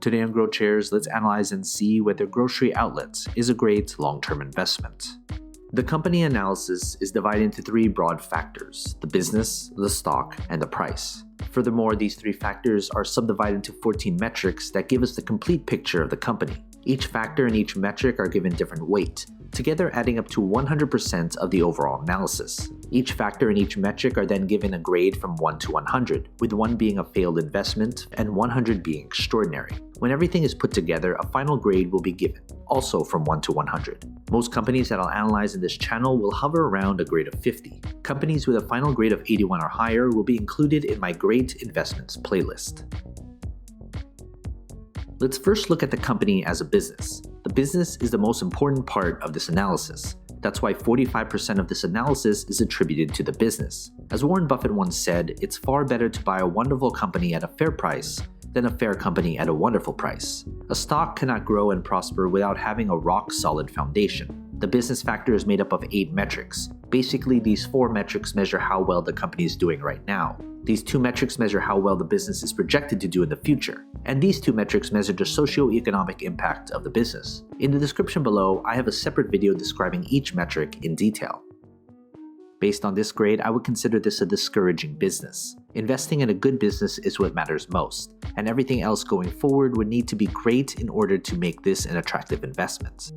Today on GrowthShares, let's analyze and see whether grocery outlets is a great long-term investment. The company analysis is divided into three broad factors: the business, the stock, and the price. Furthermore, these three factors are subdivided into 14 metrics that give us the complete picture of the company. Each factor and each metric are given different weight, together adding up to 100% of the overall analysis. Each factor and each metric are then given a grade from 1 to 100, with 1 being a failed investment and 100 being extraordinary. When everything is put together, a final grade will be given, also from 1 to 100. Most companies that I'll analyze in this channel will hover around a grade of 50. Companies with a final grade of 81 or higher will be included in my Great Investments playlist. Let's first look at the company as a business. The business is the most important part of this analysis. That's why 45% of this analysis is attributed to the business. As Warren Buffett once said, it's far better to buy a wonderful company at a fair price than a fair company at a wonderful price. A stock cannot grow and prosper without having a rock-solid foundation. The business factor is made up of 8 metrics. Basically, these 4 metrics measure how well the company is doing right now. These 2 metrics measure how well the business is projected to do in the future. And these 2 metrics measure the socio-economic impact of the business. In the description below, I have a separate video describing each metric in detail. Based on this grade, I would consider this a discouraging business. Investing in a good business is what matters most, and everything else going forward would need to be great in order to make this an attractive investment.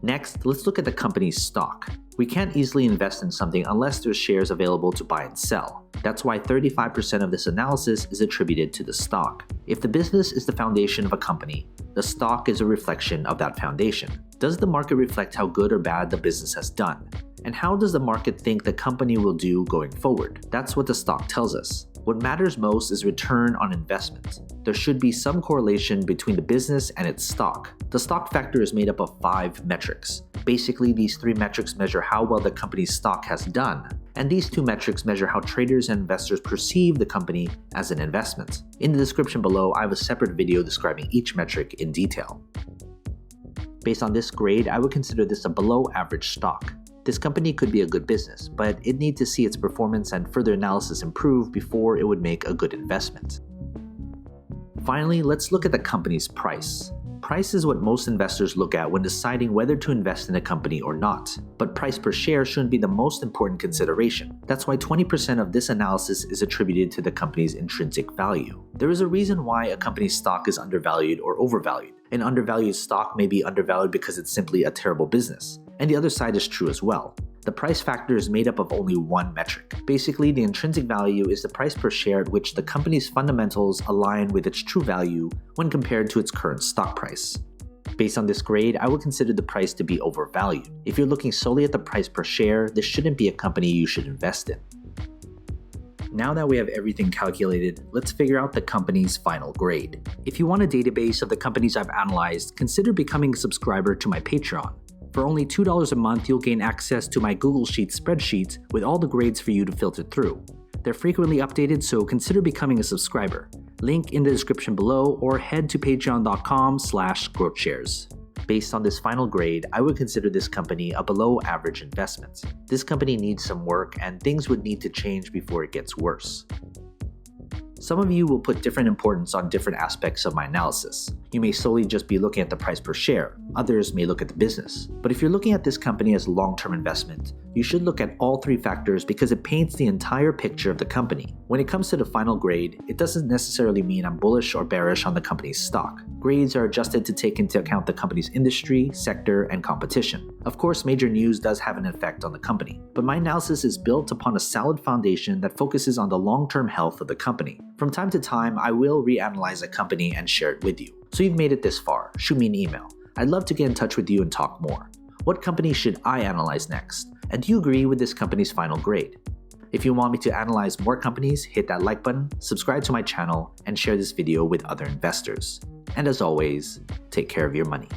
Next, let's look at the company's stock. We can't easily invest in something unless there's shares available to buy and sell. That's why 35% of this analysis is attributed to the stock. If the business is the foundation of a company, the stock is a reflection of that foundation. Does the market reflect how good or bad the business has done? And how does the market think the company will do going forward? That's what the stock tells us. What matters most is return on investment. There should be some correlation between the business and its stock. The stock factor is made up of 5 metrics. Basically, these 3 metrics measure how well the company's stock has done, and these 2 metrics measure how traders and investors perceive the company as an investment. In the description below, I have a separate video describing each metric in detail. Based on this grade, I would consider this a below-average stock. This company could be a good business, but it needs to see its performance and further analysis improve before it would make a good investment. Finally, let's look at the company's price. Price is what most investors look at when deciding whether to invest in a company or not, but price per share shouldn't be the most important consideration. That's why 20% of this analysis is attributed to the company's intrinsic value. There is a reason why a company's stock is undervalued or overvalued. An undervalued stock may be undervalued because it's simply a terrible business. And the other side is true as well. The price factor is made up of only 1 metric. Basically, the intrinsic value is the price per share at which the company's fundamentals align with its true value when compared to its current stock price. Based on this grade, I would consider the price to be overvalued. If you're looking solely at the price per share, this shouldn't be a company you should invest in. Now that we have everything calculated, let's figure out the company's final grade. If you want a database of the companies I've analyzed, consider becoming a subscriber to my Patreon. For only $2 a month, you'll gain access to my Google Sheets spreadsheet with all the grades for you to filter through. They're frequently updated, so consider becoming a subscriber. Link in the description below, or head to patreon.com/growthshares. Based on this final grade, I would consider this company a below-average investment. This company needs some work, and things would need to change before it gets worse. Some of you will put different importance on different aspects of my analysis. You may solely just be looking at the price per share. Others may look at the business. But if you're looking at this company as a long-term investment, you should look at all 3 factors because it paints the entire picture of the company. When it comes to the final grade, it doesn't necessarily mean I'm bullish or bearish on the company's stock. Grades are adjusted to take into account the company's industry, sector, and competition. Of course, major news does have an effect on the company, but my analysis is built upon a solid foundation that focuses on the long-term health of the company. From time to time, I will reanalyze a company and share it with you. So you've made it this far, shoot me an email. I'd love to get in touch with you and talk more. What company should I analyze next? And do you agree with this company's final grade? If you want me to analyze more companies, hit that like button, subscribe to my channel, and share this video with other investors. And as always, take care of your money.